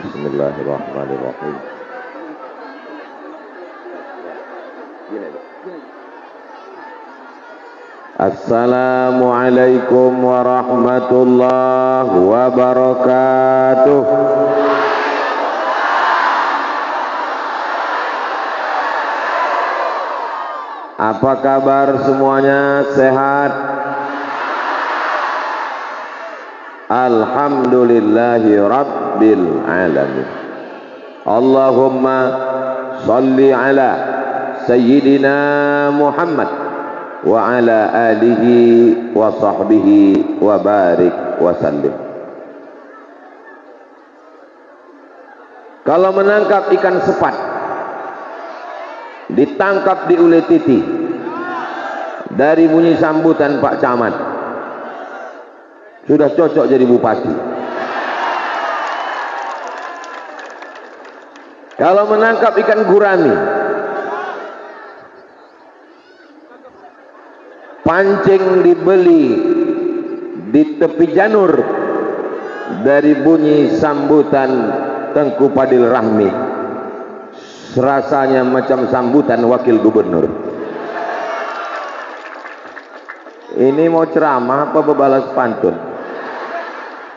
Bismillahirrahmanirrahim. Assalamualaikum warahmatullahi wabarakatuh. Apa kabar semuanya? Sehat? Alhamdulillahi rabbil alamin. Allahumma salli ala sayyidina Muhammad wa ala alihi wa sahbihi wa barik wa sallim. Kalau menangkap ikan sepat, ditangkap di ule titi, dari bunyi sambutan Pak Camat sudah cocok jadi bupati. Kalau menangkap ikan gurami, pancing dibeli di tepi janur, dari bunyi sambutan Tengku Fadil Rahmi, rasanya macam sambutan wakil gubernur. Ini mau ceramah apa bebalas pantun?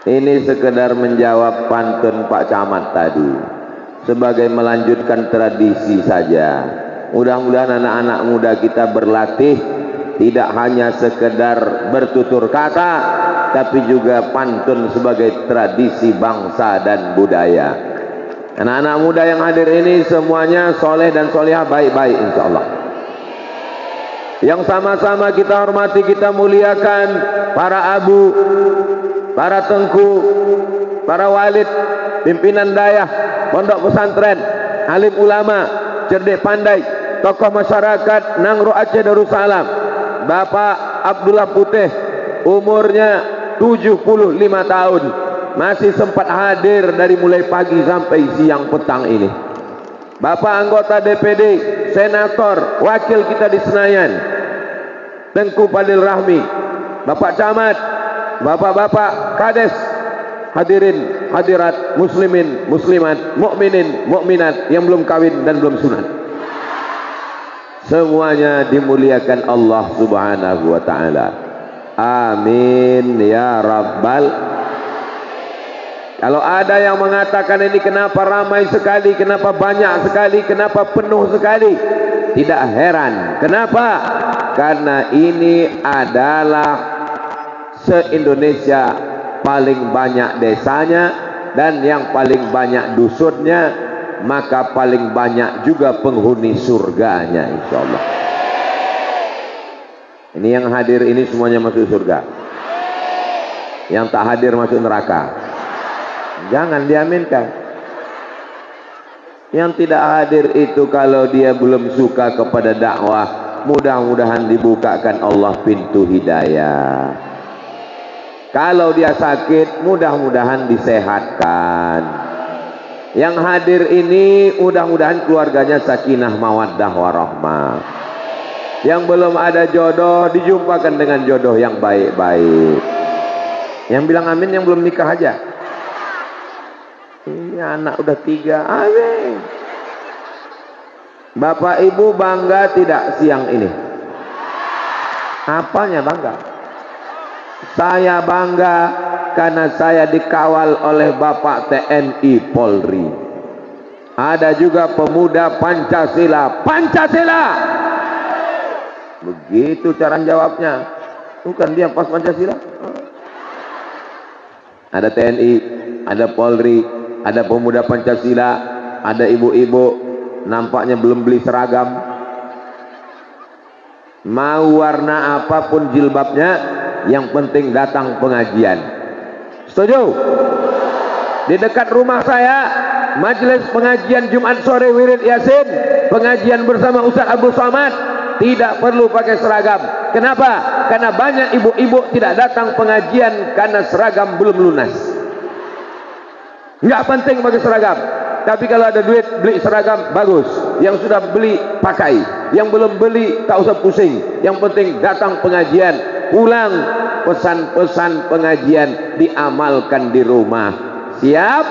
Ini sekedar menjawab pantun Pak Camat tadi, sebagai melanjutkan tradisi saja. Mudah-mudahan anak-anak muda kita berlatih, tidak hanya sekedar bertutur kata, tapi juga pantun sebagai tradisi bangsa dan budaya. Anak-anak muda yang hadir ini semuanya soleh dan solehah, baik-baik insya Allah. Yang sama-sama kita hormati, kita muliakan para abu, para tengku, para walid, pimpinan dayah, pondok pesantren, alim ulama, cerdik pandai, tokoh masyarakat Nangro Aceh Darussalam, Bapak Abdullah Putih, umurnya 75 tahun, masih sempat hadir dari mulai pagi sampai siang petang ini. Bapak anggota DPD, senator, wakil kita di Senayan, Tengku Fadil Rahmi, Bapak Camat, Bapak-bapak Kades, hadirin hadirat, muslimin muslimat, mukminin mukminat yang belum kawin dan belum sunat, semuanya dimuliakan Allah Subhanahu wa taala. Amin ya rabbal. Kalau ada yang mengatakan ini kenapa ramai sekali, kenapa banyak sekali, kenapa penuh sekali, tidak heran. Kenapa? Karena ini adalah se-Indonesia paling banyak desanya dan yang paling banyak dusunnya, maka paling banyak juga penghuni surganya insyaallah. Ini yang hadir ini semuanya masuk surga, yang tak hadir masuk neraka. Jangan diaminkan. Yang tidak hadir itu kalau dia belum suka kepada dakwah, mudah-mudahan dibukakan Allah pintu hidayah. Kalau dia sakit, mudah-mudahan disehatkan. Yang hadir ini mudah-mudahan keluarganya sakinah mawaddah warahmah. Yang belum ada jodoh dijumpakan dengan jodoh yang baik-baik. Yang bilang amin yang belum nikah aja. Ini anak udah 3, amin. Bapak ibu bangga tidak siang ini? Apanya bangga? Saya bangga karena saya dikawal oleh Bapak TNI Polri. Ada juga pemuda Pancasila. Pancasila! Begitu cara jawabnya. Bukan dia pas Pancasila. Ada TNI, ada Polri, ada pemuda Pancasila, ada ibu-ibu nampaknya belum beli seragam. Mau warna apapun jilbabnya, yang penting datang pengajian. Setuju? Di dekat rumah saya, majelis pengajian Jumat sore wirid Yasin, pengajian bersama Ustaz Abu Somad, tidak perlu pakai seragam. Kenapa? Karena banyak ibu-ibu tidak datang pengajian karena seragam belum lunas. Nggak penting pakai seragam, tapi kalau ada duit beli seragam bagus. Yang sudah beli pakai, yang belum beli tak usah pusing. Yang penting datang pengajian, pulang pesan-pesan pengajian diamalkan di rumah. Siap?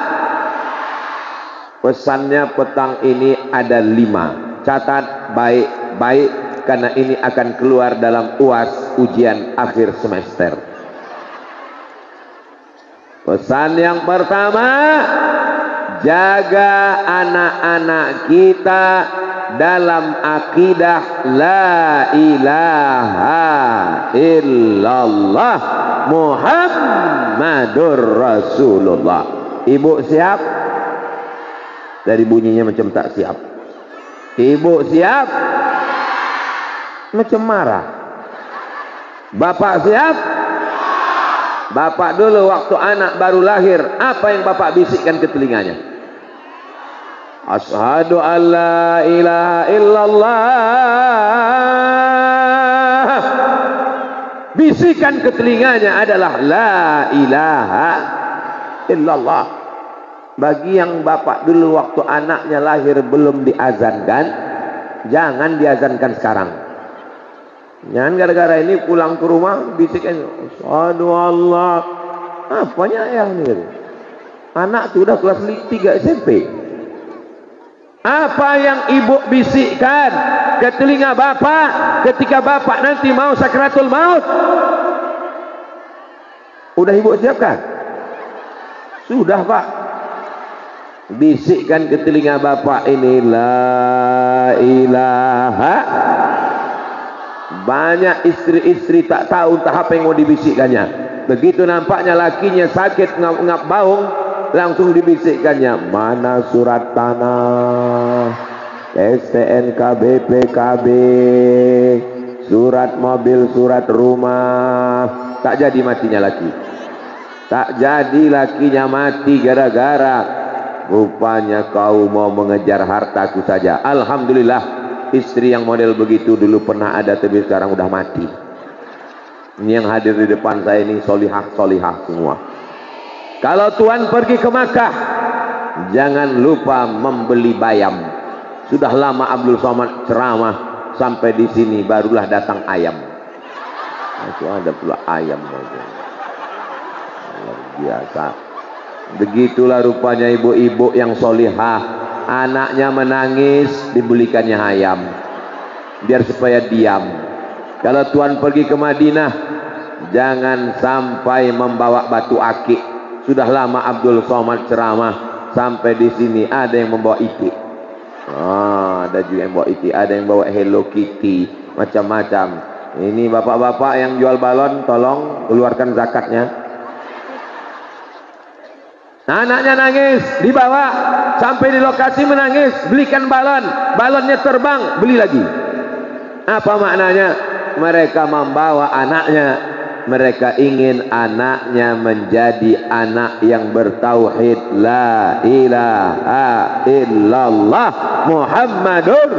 Pesannya petang ini ada 5. Catat baik-baik karena ini akan keluar dalam UAS ujian akhir semester. Pesan yang pertama, jaga anak-anak kita dalam akidah la ilaha illallah Muhammadur Rasulullah. Ibu siap? Dari bunyinya macam tak siap. Ibu siap? Macam marah. Bapak siap? Bapak dulu waktu anak baru lahir, apa yang bapak bisikkan ke telinganya? Asyhadu an la ilaha illallah. Bisikan ke telinganya adalah la ilaha illallah. Bagi yang bapak dulu waktu anaknya lahir belum diazankan, jangan diazankan sekarang. Jangan gara-gara ini pulang ke rumah bisikan asyhadu Allah. Apanya ayah ini? Anak sudah kelas 3 SMP. Apa yang ibu bisikkan ke telinga bapak ketika bapak nanti mau sakratul maut? Udah ibu siapkan? Sudah pak. Bisikkan ke telinga bapak ini la ilaha. Banyak istri-istri tak tahu entah apa yang mau dibisikkannya. Begitu nampaknya lakinya sakit ngap-ngap baung, langsung dibisikkannya mana surat tanah, STNK, BPKB, surat mobil, surat rumah. Tak jadi matinya laki. Tak jadi lakinya mati gara-gara rupanya kau mau mengejar hartaku saja. Alhamdulillah, istri yang model begitu dulu pernah ada, tapi sekarang udah mati. Ini yang hadir di depan saya ini solihah-solihah semua. Kalau tuan pergi ke Makkah, jangan lupa membeli bayam. Sudah lama Abdul Somad ceramah, sampai di sini barulah datang ayam. Itu ada pula ayam. Luar biasa. Begitulah rupanya ibu-ibu yang solihah. Anaknya menangis, dibelikannya ayam biar supaya diam. Kalau tuan pergi ke Madinah, jangan sampai membawa batu akik. Sudah lama Abdul Somad ceramah, sampai di sini ada yang membawa itik. Ada juga yang bawa itik, ada yang bawa Hello Kitty, macam-macam. Ini bapak-bapak yang jual balon, tolong keluarkan zakatnya. Anaknya nangis, dibawa sampai di lokasi menangis, belikan balon, balonnya terbang, beli lagi. Apa maknanya? Mereka membawa anaknya, mereka ingin anaknya menjadi anak yang bertauhid la ilaha illallah Muhammadur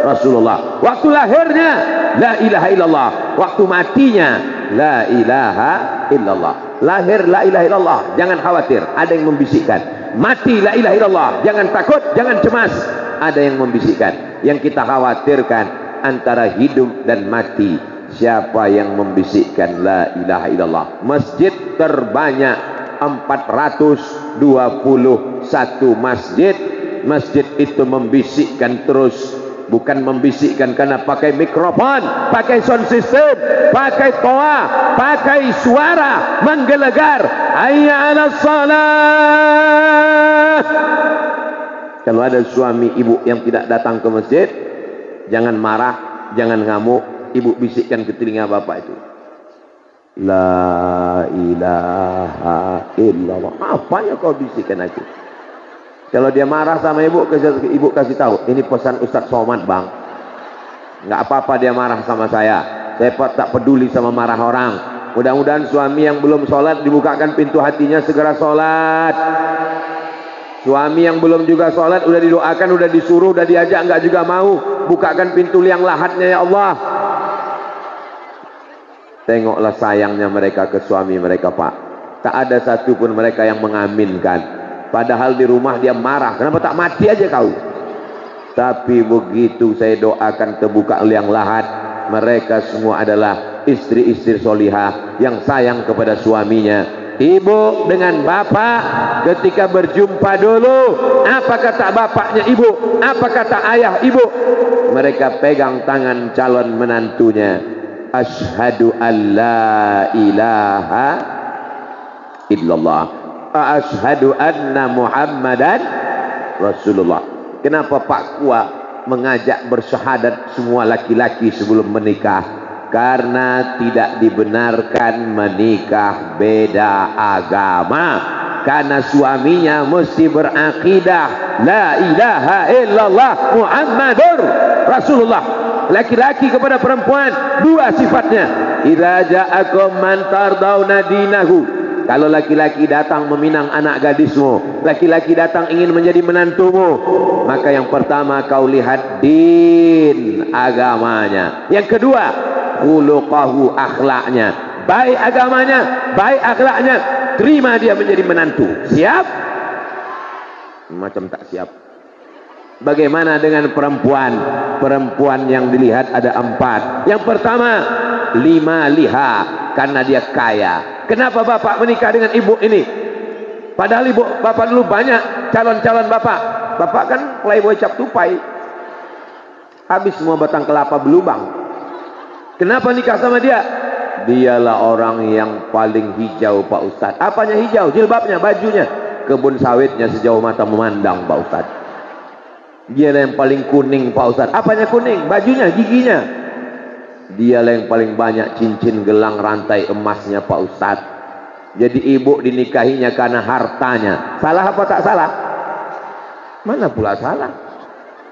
Rasulullah. Waktu lahirnya la ilaha illallah, waktu matinya la ilaha illallah. Lahir la ilaha illallah, jangan khawatir, ada yang membisikkan. Mati la ilaha illallah, jangan takut, jangan cemas, ada yang membisikkan. Yang kita khawatirkan antara hidup dan mati, siapa yang membisikkan la ilaha illallah? Masjid terbanyak 421 masjid. Masjid itu membisikkan terus. Bukan membisikkan karena pakai mikrofon, pakai sound system, pakai toa, pakai suara menggelegar. Hayya 'alas shalah. Kalau ada suami ibu yang tidak datang ke masjid, jangan marah, jangan ngamuk. Ibu bisikkan ke telinga bapak itu, la ilaha illallah. Apanya kau bisikkan aku? Kalau dia marah sama ibu kasih tahu, ini pesan Ustadz Somad bang. Nggak apa-apa dia marah sama saya tak peduli sama marah orang. Mudah-mudahan suami yang belum sholat dibukakan pintu hatinya, segera sholat. Suami yang belum juga sholat udah didoakan, udah disuruh, udah diajak nggak juga mau, bukakan pintu liang lahatnya ya Allah. Tengoklah sayangnya mereka ke suami mereka pak. Tak ada satupun mereka yang mengaminkan. Padahal di rumah dia marah, kenapa tak mati aja kau? Tapi begitu saya doakan terbuka liang lahat, mereka semua adalah istri-istri solihah yang sayang kepada suaminya. Ibu dengan bapak ketika berjumpa dulu, apa kata bapaknya ibu, apa kata ayah ibu? Mereka pegang tangan calon menantunya. Asyhadu an la ilaha illallah, asyhadu anna Muhammadan Rasulullah. Kenapa Pak Kua mengajak bersyahadat semua laki-laki sebelum menikah? Karena tidak dibenarkan menikah beda agama, karena suaminya mesti berakidah la ilaha illallah Muhammadur Rasulullah. Laki-laki kepada perempuan dua sifatnya. Idza ja'akum man tardawna dinahu, kalau laki-laki datang meminang anak gadismu, laki-laki datang ingin menjadi menantumu, maka yang pertama kau lihat din agamanya, yang kedua khuluqahu akhlaknya, baik agamanya, baik akhlaknya, terima dia menjadi menantu. Siap? Macam tak siap. Bagaimana dengan perempuan? Perempuan yang dilihat ada 4. Yang pertama, lima liha, karena dia kaya. Kenapa bapak menikah dengan ibu ini? Padahal ibu bapak dulu banyak calon-calon bapak. Bapak kan playboy cap tupai, habis semua batang kelapa berlubang. Kenapa nikah sama dia? Dialah orang yang paling hijau Pak Ustadz. Apanya hijau? Jilbabnya, bajunya. Kebun sawitnya sejauh mata memandang Pak Ustadz. Dialah yang paling kuning Pak Ustadz. Apanya kuning? Bajunya, giginya. Dialah yang paling banyak cincin, gelang, rantai emasnya Pak Ustadz. Jadi ibu dinikahinya karena hartanya. Salah apa tak salah? Mana pula salah?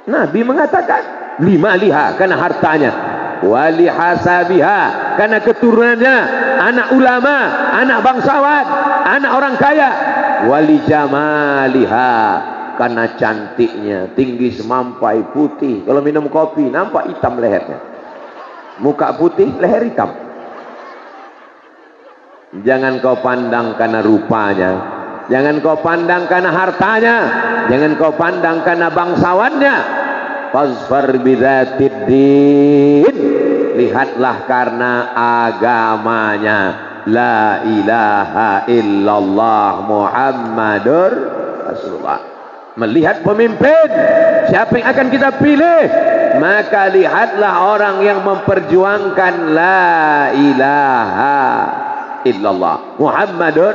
Nabi mengatakan lima liha, karena hartanya. Wali hasabiha, karena keturunannya, anak ulama, anak bangsawan, anak orang kaya. Wali jamaliha, karena cantiknya, tinggi semampai, putih. Kalau minum kopi nampak hitam lehernya, muka putih, leher hitam. Jangan kau pandang karena rupanya, jangan kau pandang karena hartanya, jangan kau pandang karena bangsawannya. Fasfar bidzatid din, lihatlah karena agamanya. La ilaha illallah Muhammadur Rasulullah. Melihat pemimpin, siapa yang akan kita pilih? Maka lihatlah orang yang memperjuangkan la ilaha illallah Muhammadur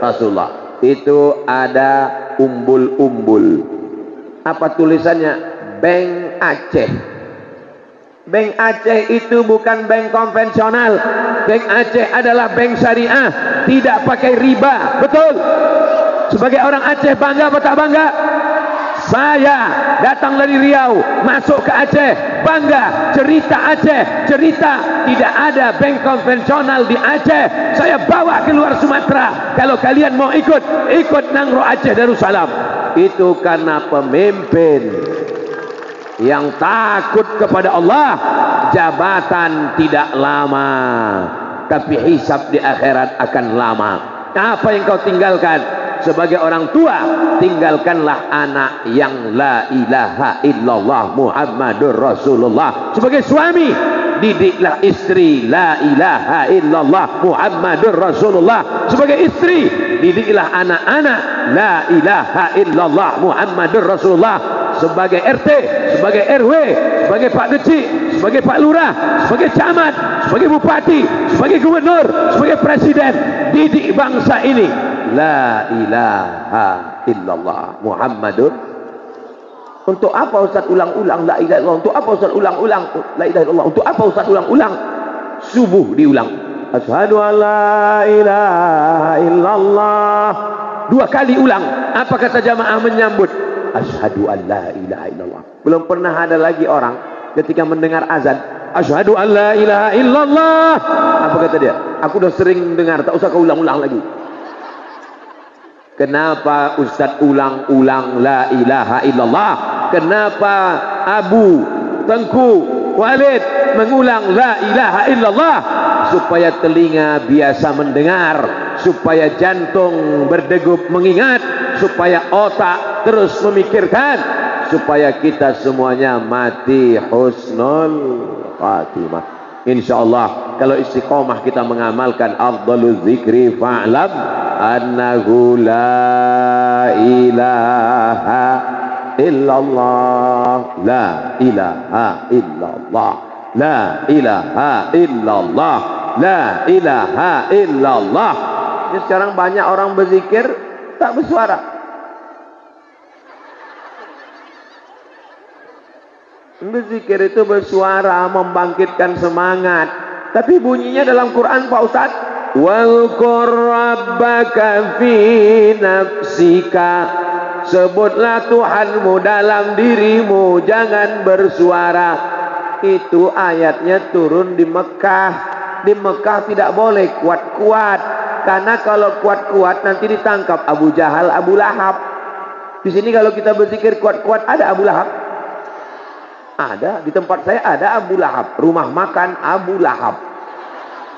Rasulullah. Itu ada umbul-umbul. Apa tulisannya? Bank Aceh. Bank Aceh itu bukan bank konvensional. Bank Aceh adalah bank syariah, tidak pakai riba. Betul? Sebagai orang Aceh bangga atau tak bangga? Saya datang dari Riau masuk ke Aceh, bangga. Cerita Aceh, cerita tidak ada bank konvensional di Aceh. Saya bawa ke luar Sumatera. Kalau kalian mau ikut, ikut Nangro Aceh Darussalam. Itu karena pemimpin yang takut kepada Allah. Jabatan tidak lama, tapi hisab di akhirat akan lama. Apa yang kau tinggalkan? Sebagai orang tua, tinggalkanlah anak yang la ilaha illallah Muhammadur Rasulullah. Sebagai suami, didiklah istri la ilaha illallah Muhammadur Rasulullah. Sebagai istri, didiklah anak-anak la ilaha illallah Muhammadur Rasulullah. Sebagai RT, sebagai RW, sebagai Pak Kecik, sebagai Pak Lurah, sebagai camat, sebagai bupati, sebagai gubernur, sebagai presiden, didik bangsa ini la ilaha illallah Muhammadur. Untuk apa Ustaz ulang-ulang la ilaha illallah? Untuk apa Ustaz ulang-ulang la ilaha illallah? Untuk apa Ustaz ulang-ulang? Subuh diulang, asyhadu an la ilaha illallah. 2 kali ulang. Apa kata jamaah menyambut? Asyhadu an la ilaha illallah. Belum pernah ada lagi orang ketika mendengar azan, asyhadu an la ilaha illallah. Apa kata dia? Aku udah sering dengar, tak usah kau ulang-ulang lagi. Kenapa Ustaz ulang-ulang la ilaha illallah? Kenapa Abu Tengku Walid mengulang la ilaha illallah? Supaya telinga biasa mendengar, supaya jantung berdegup mengingat, supaya otak terus memikirkan, supaya kita semuanya mati husnul khatimah. Insyaallah kalau istiqomah kita mengamalkan afdhaluz zikri fa'lam annahu la ilaha illallah, la ilaha illallah, la ilaha illallah, la ilaha illallah. Ini sekarang banyak orang berzikir tak bersuara. Berzikir itu bersuara, membangkitkan semangat, tapi bunyinya dalam Quran Pak Ustaz, wazkur rabbaka fi nafsika, sebutlah Tuhanmu dalam dirimu, jangan bersuara. Itu ayatnya turun di Mekah. Di Mekah tidak boleh kuat-kuat, karena kalau kuat-kuat nanti ditangkap Abu Jahal, Abu Lahab. Di sini kalau kita berzikir kuat-kuat, ada Abu Lahab? Ada, di tempat saya ada Abu Lahab, rumah makan Abu Lahab,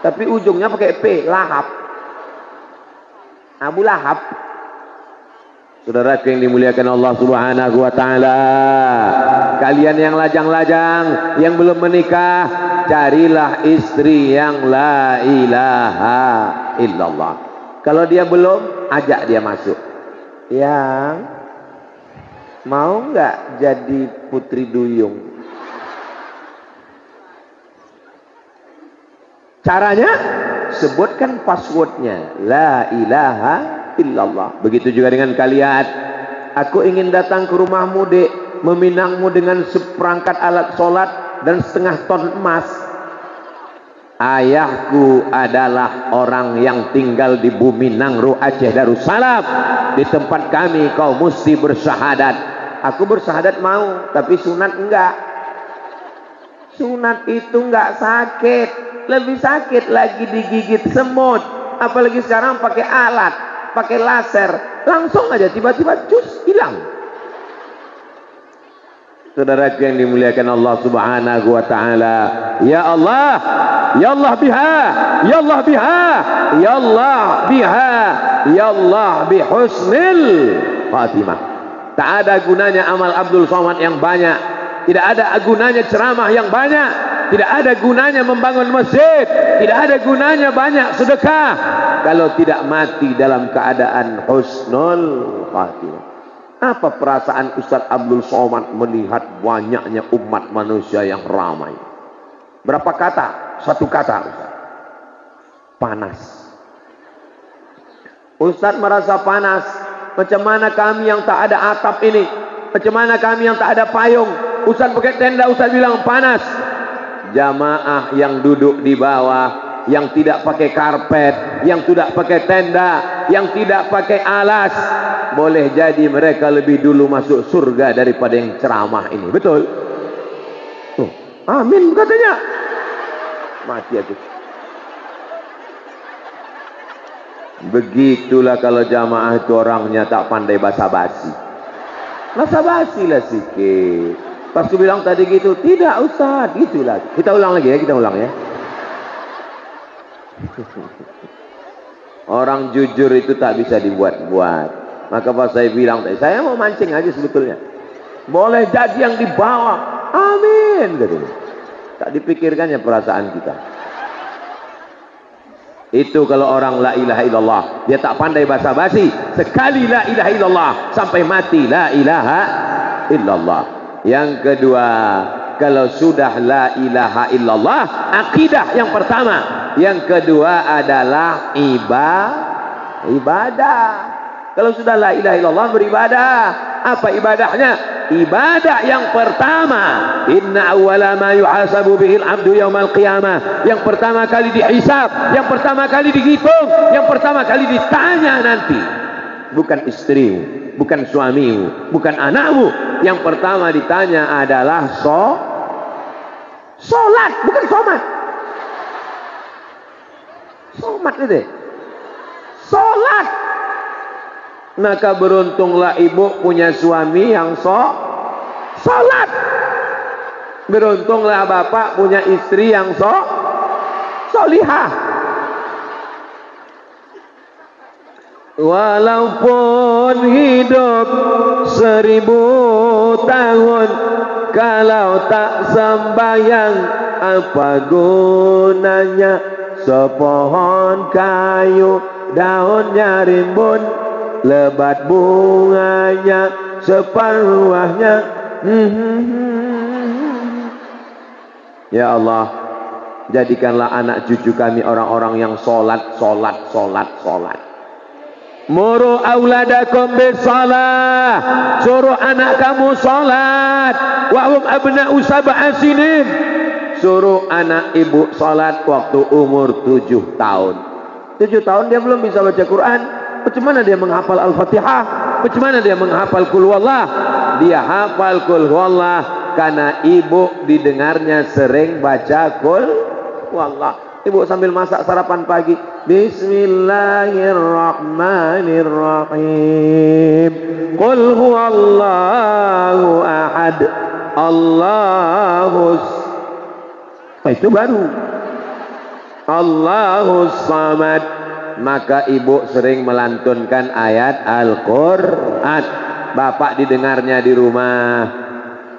tapi ujungnya pakai P, Lahab, Abu Lahab. Saudara yang dimuliakan Allah Subhanahu wa taala, kalian yang lajang-lajang, yang belum menikah, carilah istri yang la ilaha illallah. Kalau dia belum, ajak dia masuk. Yang mau nggak jadi putri duyung? Caranya, sebutkan passwordnya, la ilaha illallah. Begitu juga dengan kalian. Aku ingin datang ke rumahmu, dek, meminangmu dengan seperangkat alat sholat dan setengah ton emas. Ayahku adalah orang yang tinggal di bumi Nangro, Aceh Darussalam. Di tempat kami kau mesti bersyahadat. Aku bersyahadat mau, tapi sunat enggak. Sunat itu enggak sakit, lebih sakit lagi digigit semut. Apalagi sekarang pakai alat, pakai laser, langsung aja tiba-tiba cus hilang. Saudara yang dimuliakan Allah Subhanahu wa taala, ya Allah, ya Allah biha, ya Allah biha, ya Allah biha, ya Allah bihusnil khatimah. Tak ada gunanya amal Abdul Somad yang banyak, tidak ada gunanya ceramah yang banyak, tidak ada gunanya membangun masjid, tidak ada gunanya banyak sedekah kalau tidak mati dalam keadaan husnul khatimah. Apa perasaan Ustaz Abdul Somad melihat banyaknya umat manusia yang ramai? Berapa kata? Satu kata, Ustaz. Panas. Ustaz merasa panas. Macam mana kami yang tak ada atap ini? Macam mana kami yang tak ada payung? Ustaz pakai tenda, Ustaz bilang panas. Jamaah yang duduk di bawah, yang tidak pakai karpet, yang tidak pakai tenda, yang tidak pakai alas, boleh jadi mereka lebih dulu masuk surga daripada yang ceramah ini. Betul? Tuh, amin katanya. Mati aku. Begitulah kalau jamaah itu orangnya tak pandai basa-basi. Basa-basi lah sikit. Pas tu bilang tadi gitu, tidak Ustaz, gitulah. Kita ulang lagi ya, kita ulang ya. Orang jujur itu tak bisa dibuat-buat. Maka pas saya bilang tadi, saya mau mancing aja sebetulnya. Boleh jadi yang di bawah. Amin katanya. Tak dipikirkannya perasaan kita. Itu kalau orang la ilaha illallah, dia tak pandai basa-basi. Sekali la ilaha illallah sampai mati la ilaha illallah. Yang kedua, kalau sudah la ilaha illallah, akidah yang pertama. Yang kedua adalah ibadah. Kalau sudah la ilaha illallah beribadah. Apa ibadahnya? Ibadah yang pertama, inna awwala ma yuhasabu bihil abdu yaumal qiyamah. Yang pertama kali dihisab, yang pertama kali dihitung, yang pertama kali ditanya nanti. Bukan istrimu, bukan suamimu, bukan anakmu. Yang pertama ditanya adalah solat, bukan somat. Somat itu. Solat. Maka beruntunglah ibu punya suami yang solat. Beruntunglah bapak punya istri yang solihah. Walaupun hidup 1000 tahun, kalau tak sembahyang apa gunanya sepohon kayu, daunnya rimbun, lebat bunganya, separuhnya. Ya Allah, jadikanlah anak cucu kami orang-orang yang sholat. Muru auladakum bisalah, suruh anak kamu sholat. Wahum abna'u sab'a sinin, suruh anak ibu sholat waktu umur 7 tahun. 7 tahun dia belum bisa baca Quran. Bagaimana dia menghafal Al-Fatihah? Bagaimana dia menghafal Qul Huwallah? Dia hafal Qul Huwallah karena ibu didengarnya sering baca Qul Huwallah. Ibu sambil masak sarapan pagi, Bismillahirrahmanirrahim, Qul huwallahu ahad, Allahus, itu baru Allahus samad. Maka ibu sering melantunkan ayat Al-Quran. Bapak didengarnya di rumah.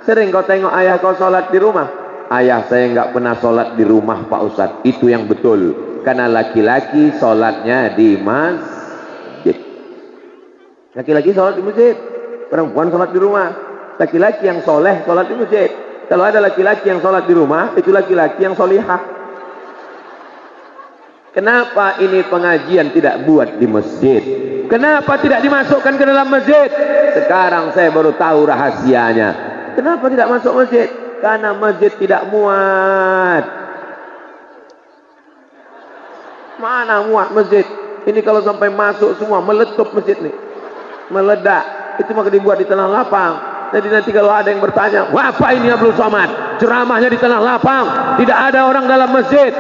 Sering kau tengok ayah kau sholat di rumah? Ayah saya nggak pernah sholat di rumah Pak Ustadz. Itu yang betul. Karena laki-laki sholatnya di masjid. Laki-laki sholat di masjid, perempuan sholat di rumah. Laki-laki yang soleh sholat di masjid. Kalau ada laki-laki yang sholat di rumah, itu laki-laki yang solihah. Kenapa ini pengajian tidak buat di masjid? Kenapa tidak dimasukkan ke dalam masjid? Sekarang saya baru tahu rahasianya. Kenapa tidak masuk masjid? Karena masjid tidak muat. Mana muat masjid? Ini kalau sampai masuk semua meletup masjid nih, meledak. Itu maka dibuat di tanah lapang. Jadi nanti kalau ada yang bertanya, wah apa ini Abdul Somad? Ceramahnya di tanah lapang, tidak ada orang dalam masjid.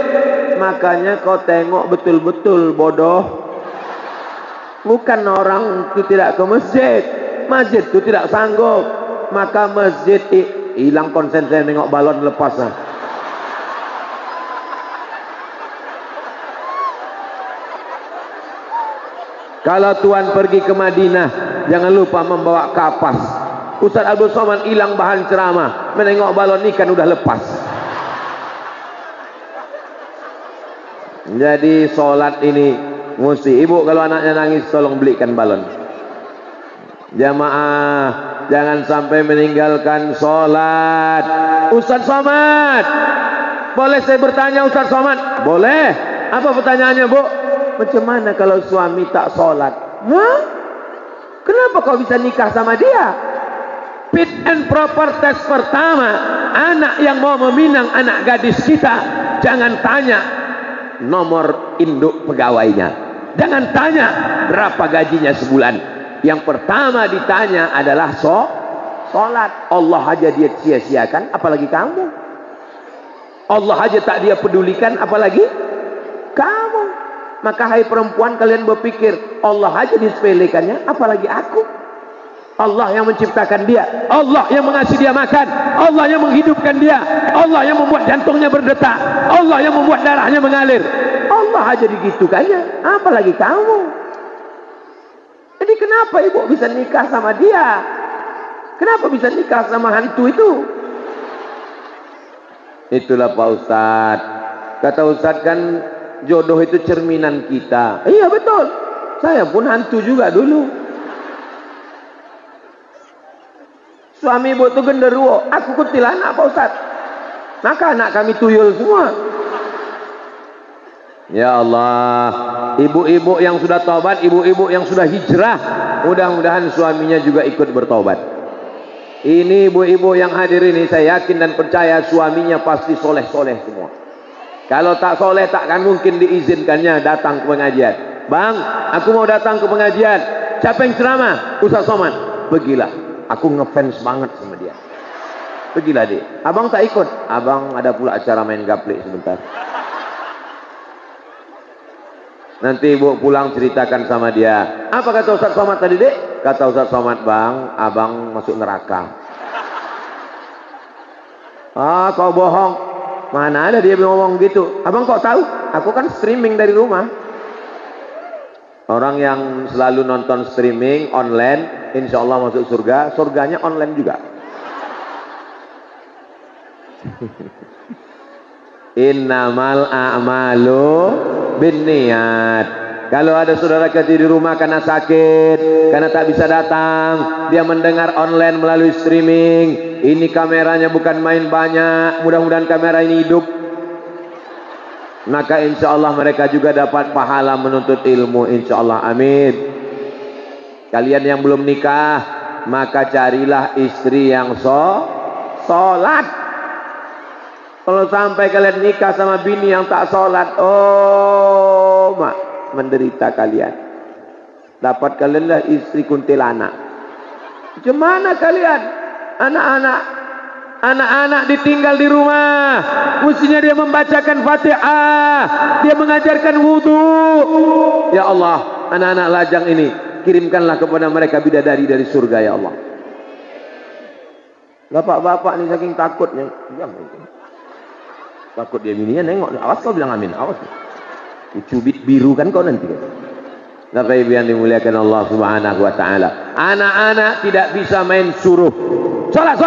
Makanya kau tengok betul-betul bodoh. Bukan orang itu tidak ke masjid, masjid itu tidak sanggup. Maka masjid hilang konsen saya nengok balon lepas lah. Kalau tuan pergi ke Madinah, jangan lupa membawa kapas. Ustaz Abdul Somad hilang bahan ceramah, menengok balon ikan udah lepas. Jadi sholat ini mesti, ibu kalau anaknya nangis tolong belikan balon. Jamaah jangan sampai meninggalkan sholat. Ustaz Somad, boleh saya bertanya Ustaz Somad? Boleh. Apa pertanyaannya bu? Macam mana kalau suami tak sholat? Hah? Kenapa kau bisa nikah sama dia? Fit and proper test pertama, anak yang mau meminang anak gadis kita, jangan tanya nomor induk pegawainya, jangan tanya berapa gajinya sebulan. Yang pertama ditanya adalah sholat. Allah aja dia sia-siakan, apalagi kamu. Allah aja tak dia pedulikan, apalagi kamu. Maka hai perempuan, kalian berpikir Allah aja disepelekannya, apalagi aku. Allah yang menciptakan dia, Allah yang mengasih dia makan, Allah yang menghidupkan dia, Allah yang membuat jantungnya berdetak, Allah yang membuat darahnya mengalir. Allah aja digitukannya, apalagi kamu. Jadi kenapa ibu bisa nikah sama dia? Kenapa bisa nikah sama hantu itu? Itulah Pak Ustadz. Kata Ustadz kan jodoh itu cerminan kita. Iya betul. Saya pun hantu juga dulu. Suami ibu itu genderuwo, aku kuntilanak Pak Ustadz. Maka anak kami tuyul semua. Ya Allah, ibu-ibu yang sudah taubat, ibu-ibu yang sudah hijrah, mudah-mudahan suaminya juga ikut bertobat. Ini ibu-ibu yang hadir ini, saya yakin dan percaya suaminya pasti soleh-soleh semua. Kalau tak soleh, takkan mungkin diizinkannya datang ke pengajian. Bang, aku mau datang ke pengajian. Siapa yang ceramah? Ustaz Somad. Pergilah. Aku ngefans banget sama dia. Pergilah deh. Abang tak ikut. Abang ada pula acara main gaplek sebentar. Nanti ibu pulang ceritakan sama dia. Apa kata Ustaz Somad tadi dek? Kata Ustaz Somad, bang, abang masuk neraka. Ah, kau bohong. Mana ada dia ngomong gitu. Abang kok tahu? Aku kan streaming dari rumah. Orang yang selalu nonton streaming online, insya Allah masuk surga. Surganya online juga. Innamal a'malu binniyat. Kalau ada saudara kita di rumah karena sakit, karena tak bisa datang, dia mendengar online melalui streaming. Ini kameranya bukan main banyak, mudah-mudahan kamera ini hidup. Maka insya Allah mereka juga dapat pahala menuntut ilmu, insya Allah, amin. Kalian yang belum nikah, maka carilah istri yang sholat. Kalau sampai kalian nikah sama bini yang tak sholat, oh mak, menderita kalian. Dapat kalianlah istri kuntilanak. Gimana kalian? Anak-anak ditinggal di rumah, mestinya dia membacakan Fatihah, dia mengajarkan wudu. Ya Allah, anak-anak lajang ini kirimkanlah kepada mereka bidadari dari surga, ya Allah. Bapak-bapak ini saking takutnya, diam. Takut dia bininya nengok, awas kau bilang amin, awas. Cubit biru kan kau nanti. Bapak Ibu yang dimuliakan Allah Subhanahu wa taala. Anak-anak tidak bisa main suruh. Salat.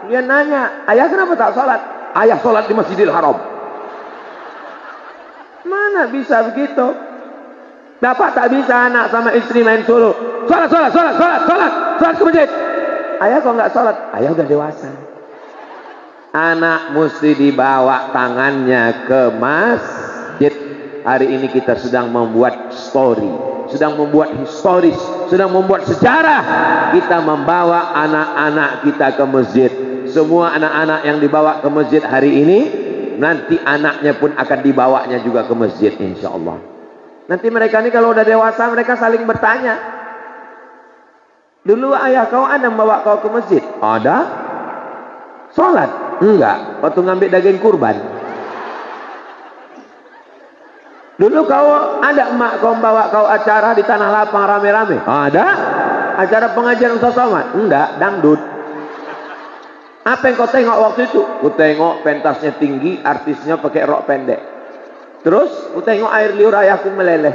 Dia nanya, ayah kenapa tak salat? Ayah salat di Masjidil Haram. Mana bisa begitu? Bapak tak bisa anak sama istri main suruh. Salat ke masjid. Ayah kok nggak salat? Ayah udah dewasa. Anak mesti dibawa tangannya ke masjid. Hari ini kita sedang membuat story, sedang membuat historis, sedang membuat sejarah. Kita membawa anak-anak kita ke masjid. Semua anak-anak yang dibawa ke masjid hari ini, nanti anaknya pun akan dibawanya juga ke masjid, insya Allah. Nanti mereka ini kalau udah dewasa, mereka saling bertanya, dulu ayah kau ada membawa kau ke masjid? Ada. Sholat? Enggak, waktu ngambil daging kurban. Dulu kau ada emak kau bawa kau acara di tanah lapang rame-rame? Ada. Acara pengajian Ustaz Somad? Enggak, dangdut. Apa yang kau tengok waktu itu? Ku tengok pentasnya tinggi, artisnya pakai rok pendek. Terus ku tengok air liur ayahku meleleh.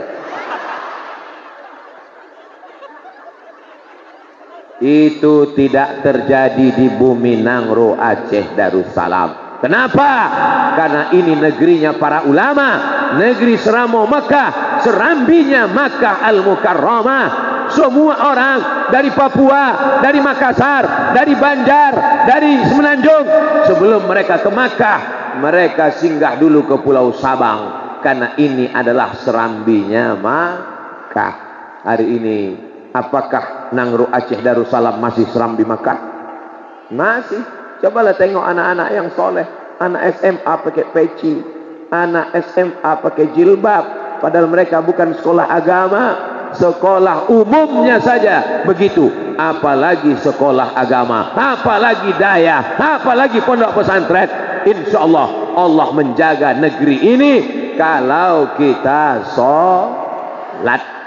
Itu tidak terjadi di bumi Nangro Aceh Darussalam. Kenapa? Karena ini negerinya para ulama, negeri Seramo Mekah, serambinya Makkah Al-Mukarramah. Semua orang dari Papua, dari Makassar, dari Banjar, dari Semenanjung, sebelum mereka ke Makkah, mereka singgah dulu ke Pulau Sabang, karena ini adalah serambinya Makkah. Hari ini apakah Nangro Aceh Darussalam masih serambi Makkah? Masih. Cobalah tengok anak-anak yang soleh. Anak SMA pakai peci, anak SMA pakai jilbab, padahal mereka bukan sekolah agama, sekolah umumnya saja begitu. Apalagi sekolah agama, apalagi daya, apalagi pondok pesantren. Insya Allah, Allah menjaga negeri ini kalau kita sholat.